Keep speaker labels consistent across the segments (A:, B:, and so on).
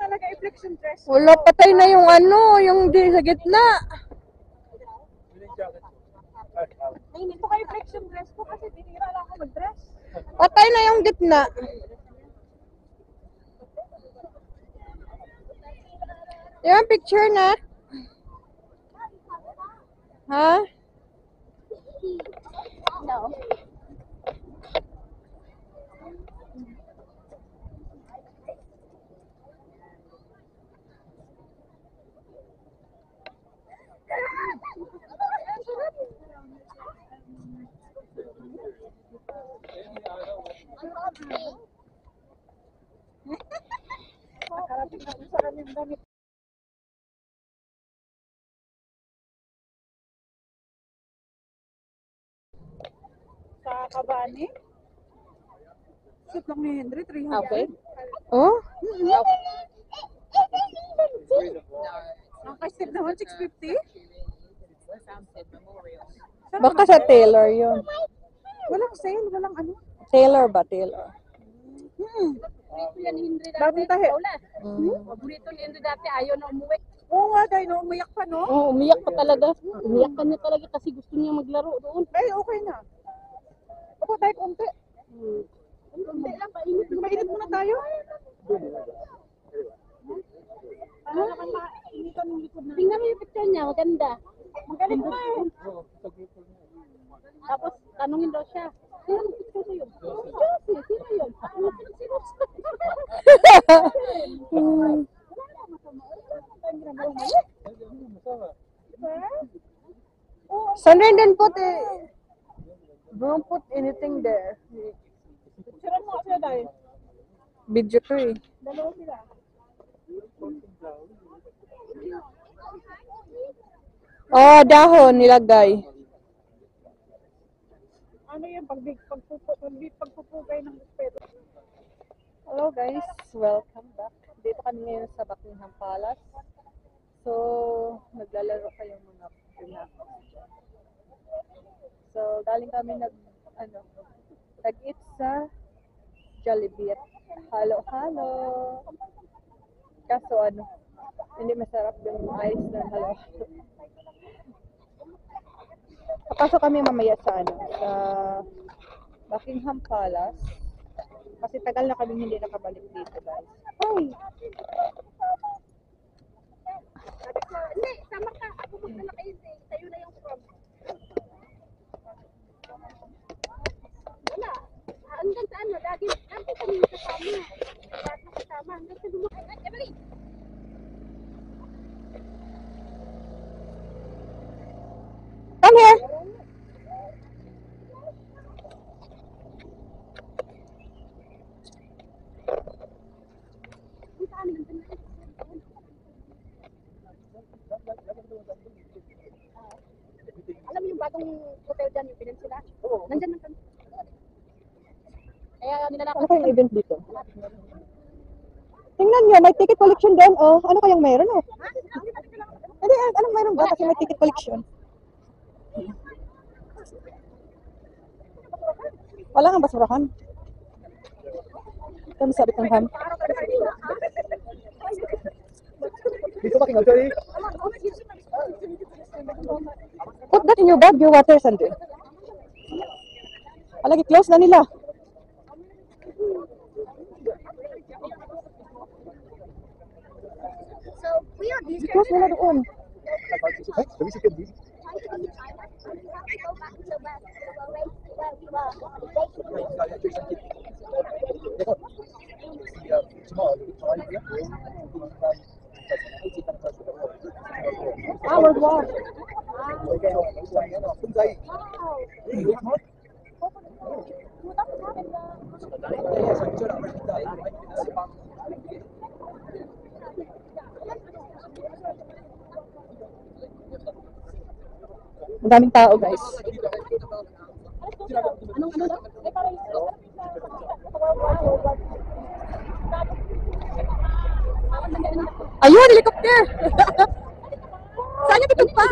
A: Talaga i-flexion dress.
B: Wala, patay na yung ano, yung di sa gitna.
A: Hindi po kayo flexion dress ko kasi tinira lang ako mag-dress.
B: Patay na yung gitna. Yung picture na? Ha?
A: No. Nakarating ako sa aming damit. Sa Kabani. Suit lang ni Henry, 300.
C: Okay.
B: Oh?
A: Ang kasip naman, 650.
B: Baka sa Taylor yun.
A: Walang sale, walang ano.
B: Taylor ba? Taylor.
A: Bagong tahi.
C: Paborito ni Henry dati, ayaw na umuwi.
A: Oo nga, dahil na umiyak pa, no?
C: Oo, umiyak pa talaga. Umiyak ka niya talaga kasi gusto niya maglaro doon.
A: Ay, okay na. Ako tayo konti.
C: Hindi lang, mainit.
A: Mainit muna tayo. Ano naman mainitan ng likod na.
C: Tingnan mo yung picture niya, maganda.
A: Magaling mo eh.
C: Tapos, tanungin daw siya, sino ang picture sa'yo? Josie, sino yun? Sino?
B: Sandra didn't put don't put anything there.
A: Picturean mo kasi dahil.
B: Video to eh.
A: Dalawa sila.
B: Oh, dahon nilagay.
A: Ano yung pagpupugay ng respeto?
B: Hello guys, welcome back. Dito kami ngayon sa Buckingham Palace. So, naglalaro kayong mga pinak. So, galing kami nag-eat sa Jollibee. Halo-halo. Kaso hindi masarap yung ice ng halo-halo. Papasok kami mamaya sa sa Buckingham Palace. Kasi tagal na kami hindi nakabalik dito, guys. Ay!
C: Hindi, sama ka. Ako gusto na kayo sa'yo na yung prom. Wala. Hanggang sa ano, lagi kami kasama. Lahat na kasama. Hanggang sa lumaki. Ay, Emily!
B: Come here!
C: Alam mo yung bagong hotel dyan, yung Peninsula? Oo. Nandyan lang kami. Kaya nilalakad.
B: Ano kayong event dito? Tingnan nyo, may ticket collection doon. Oh, ano kayang mayroon oh? Hindi, anong mayroon ba? Kasi may ticket collection. Wala nga basurahan. Kami sabi ng ham. Put that in your bag, your water, Sandy. Alagi, close na nila.
C: So, we are these
B: Close nila doon. Our walk. Ang daming tao, guys. Ayun, helicopter! Saan niya kitugpa?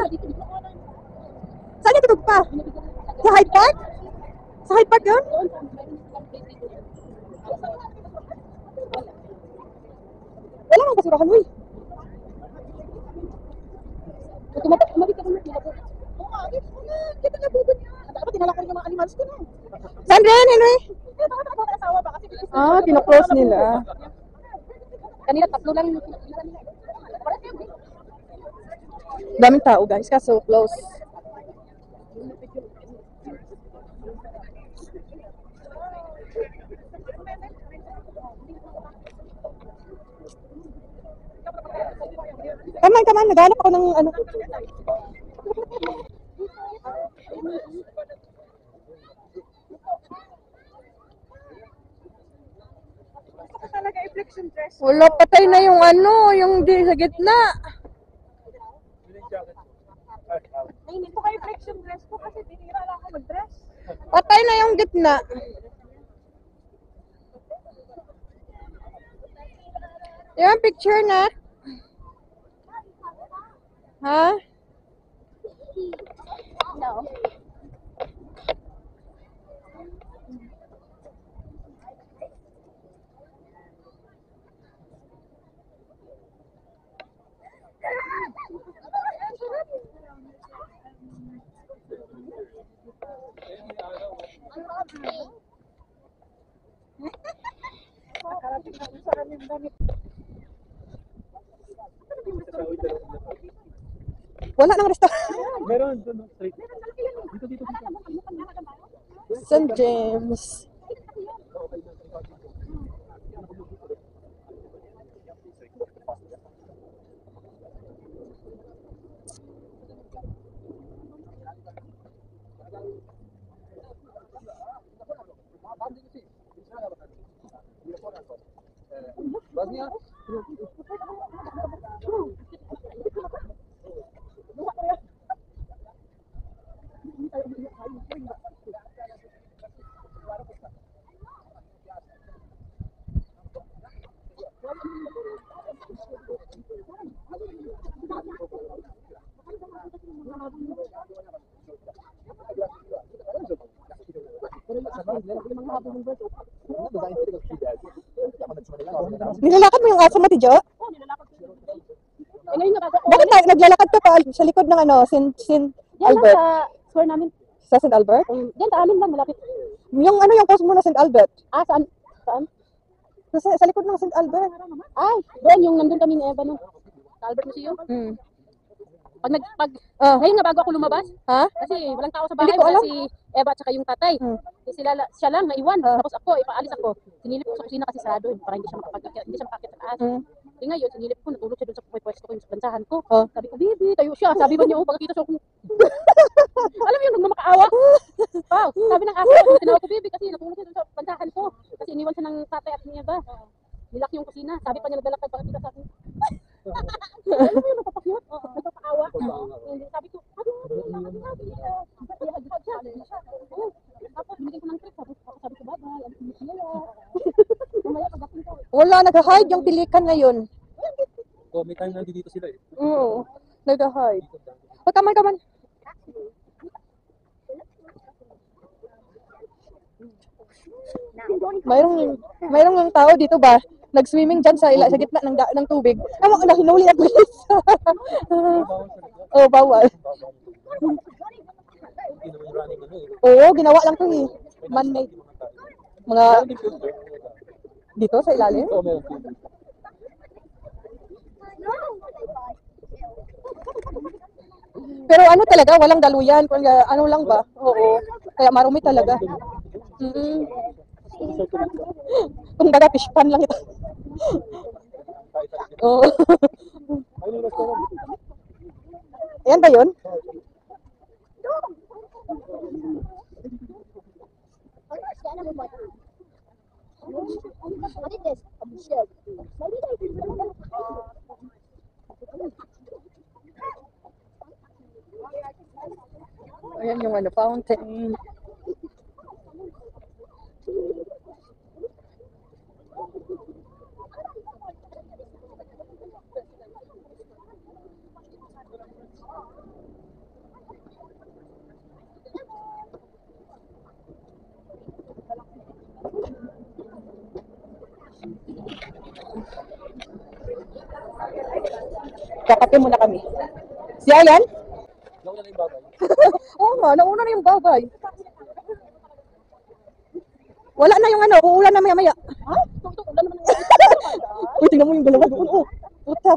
B: Saan niya kitugpa? Sa Hyde Park? Sa Hyde Park yun? Wala kang basurahan, uy.
A: Tumabit ka naman. Oo nga, dito na bubon niya. Dapat tinala ko rin yung mga animals ko na.
B: Saan rin, Henry?
A: Bakit ako asawa ba? Kasi
B: Kino-close nila.
A: kanina tatlo lang yung
B: Daming tao, guys, kaso close. Come on, naghanap ako ng ano.
A: talaga i-flexion dress.
B: Wala, patay na yung ano, yung di sa gitna.
A: Nainin ko kayo flexion dress ko kasi tinira lang ako mag-dress.
B: Patay na yung gitna. Yung picture na. Ha?
C: No.
B: Wala nang restaurant.
D: Meron doon, straight. Dito.
B: St. James. Nilalakad mo yung aso mo, Tijo?
A: Ngayon na bago ko.
B: Bakit naglalakad ka pa sa likod ng ano, St.
A: Yan lang
B: Albert?
A: sa square namin.
B: Sa St. Albert?
A: Yan sa amin lang malapit.
B: Yung ano yung post mo na St. Albert?
A: Ah, saan? Saan?
B: Sa likod ng St. Albert.
A: Ay, doon yung nandun kami ni Eva no. Sa Albert Museum.
B: Hmm.
A: Pag
B: Ah,
A: ngayon nga bago ako lumabas
B: ha?
A: kasi walang tao sa bahay,
B: Hindi ko
A: wala
B: alam.
A: si Eva at saka yung tatay. Siya lang naiwan.
B: Ah.
A: Tapos ako, ipaalis ako. Sinilip ko sa kusina kasi sarado para hindi siya makakit sa taas.
B: Hmm.
A: Eh ngayon, sinilip ko, natulog siya doon sa pwesto ko, yung sa bansahan ko.
B: Oh.
A: Sabi ko, baby, tayo siya. Sabi ba niya, oh, pagkakita siya ako. Alam mo yung nagmamakaawa? Wow, sabi ng aso, tinawag ko, baby, kasi natulog siya doon sa bansahan ko. Kasi iniwan siya ng tatay at niya ba. Nilak yung kusina. Sabi pa niya, naglalakad pagkakita sa akin. Alam mo yung nagpapakyut? Nagpapaawa? Hindi, sabi ko, tapos binigyan ko ng trip. Sabi ko, bye-bye. Alis mo siya. Mamaya pagdating ko.
B: Wala, nag-hide yung pilikan ngayon.
D: Oh, may time nandito sila eh.
B: Oo, nag-hide. Oh, come on. Mayroong yung tao dito ba? Nag-swimming dyan sa gitna ng tubig. Tama ko na, hinuli at bilis. Oh, bawal.
D: Hindi naman yung running ano eh.
B: Oo, ginawa lang to eh. Man-made. Mga dito sa ilalim.
D: Oo, meron filter.
B: Pero ano talaga, walang daluyan. Ano lang ba? Oo. Kaya marumi talaga. Kung baga, fish pan lang ito. Oo.
D: Ayun yung restaurant.
B: Ayan ba yun? Ayan yung ano, fountain. Kakate muna kami. Si Ayan?
D: Nauna na yung babay.
B: Oo nga, nauna na yung babay. Wala na yung ano, uulan na maya-maya.
A: Ha? Ito, ulan naman ng
B: Uy, tingnan mo yung dalawa doon. Oh, puta.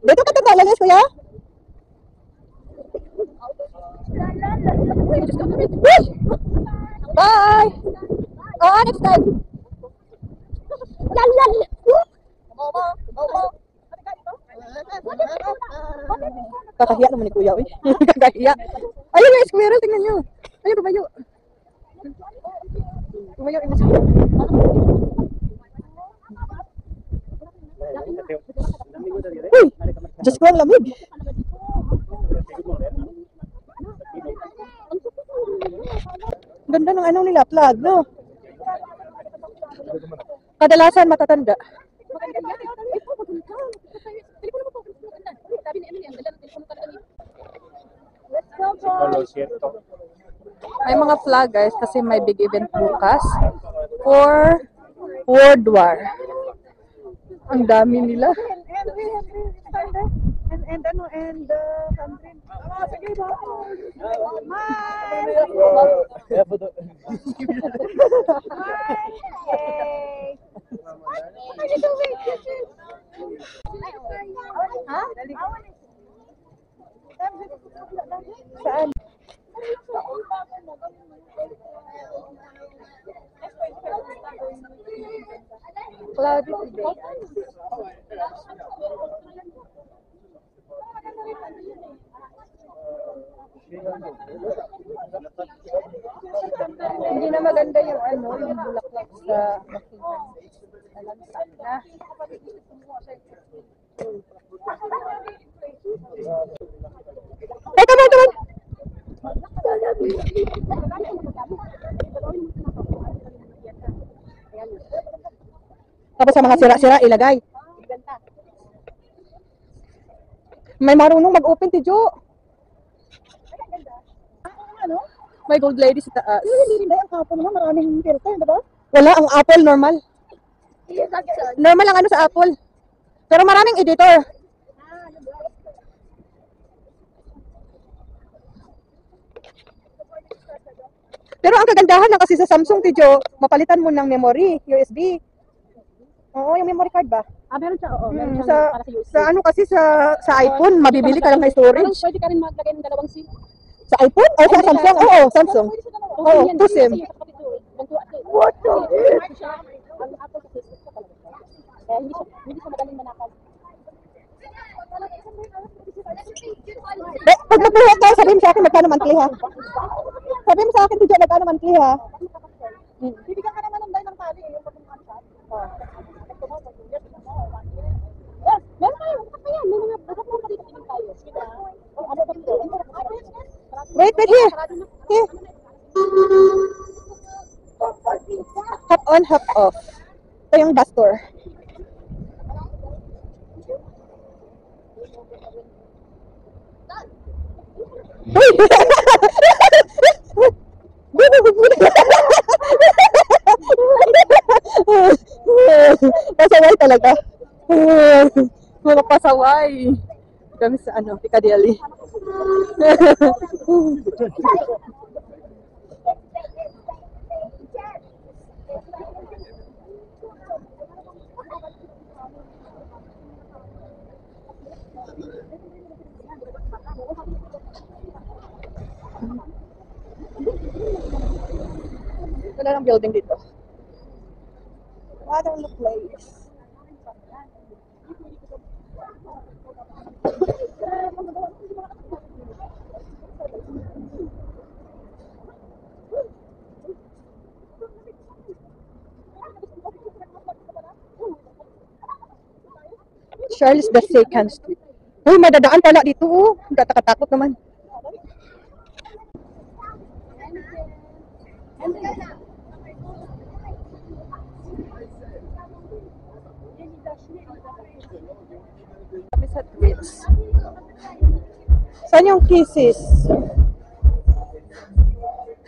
B: Dito ka tatalalis, kuya? Bye! Oh, next time! Kakahiya naman ni kuya, uy. Kakahiya. Ayun, may squirrel, tingnan nyo. Ayun, tumayo. Tumayo, yung squirrel. Uy! Diyos ko, ang lamig. Ganda ng ano nila, flag, no? Kadalasan matatanda. May mga flag guys kasi may big event bukas for World War. Ang dami nila. Saan? Cloudy today. Hindi na maganda yung ano, yung bulaklak sa makinan. Na. Hey, come on. Tapos sa mga sira-sira, ilagay. May marunong mag-open, Tijo. May gold lady sa taas. Hindi ang apple naman, maraming filter, diba? Wala, ang apple normal. Normal ang ano sa apple. Pero maraming editor. Pero ang kagandahan lang kasi sa Samsung, Tijo, mapalitan mo ng memory, USB. Oo, yung memory card ba?
A: Ah, meron siya, oo. Meron siyang
B: Sa,
A: para sa USB.
B: sa ano kasi sa iPhone, mabibili ka lang ng
A: Parang
B: storage.
A: pwede ka rin maglagay ng dalawang SIM.
B: Sa iPhone? O sa Samsung? Oo, Samsung. Oo,
A: yan,
B: 2 SIM.
A: kasi yung kapatid ko, bangkuan ko. What the hell? Ang Apple kasi siya talaga. Kaya hindi siya madaling manakaw.
B: Pag magbuhat tayo, sabihin mo sa akin magkano monthly ha? Sabihin mo sa akin, Tijo, magkano monthly ha?
A: Bibigyan ka naman ng dahil ng tali. Yung pagkakasal. Meron kayo, bukas pa yan. May mga bukas mo dito tingin tayo. Oh, ano ba ito?
B: Wait, here. Here. Hop on, hop off. Ito yung bus tour. Uy! Pasaway talaga. Mga pasaway. Kami sa ano, Piccadilly. Ito na ang building dito. Wonderful place. Charles the Second Street. Uy, madadaan pala dito. Oh. Katakatakot naman. Hot Wheels. Saan yung kisses?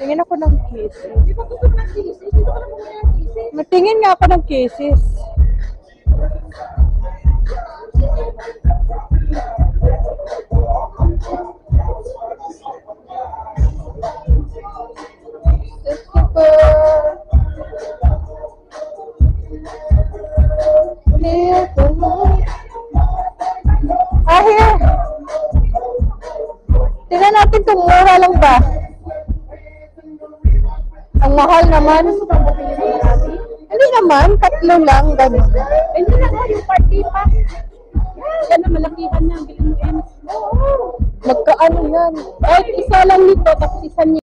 B: Tingin ako ng kisses.
C: Di ba gusto mo ng thesis? Dito ka na bumili ng thesis.
B: Matingin nga ako ng kisses. Here. Tingnan natin kung mura lang ba. Ang mahal naman. Hindi naman, 3 lang, ganun.
A: Hindi na nga yung party pack. Yan ang malakihan niya. Bilhin mo yan.
B: Magkaano yan?
A: Kahit isa lang nito, tapos isa niya.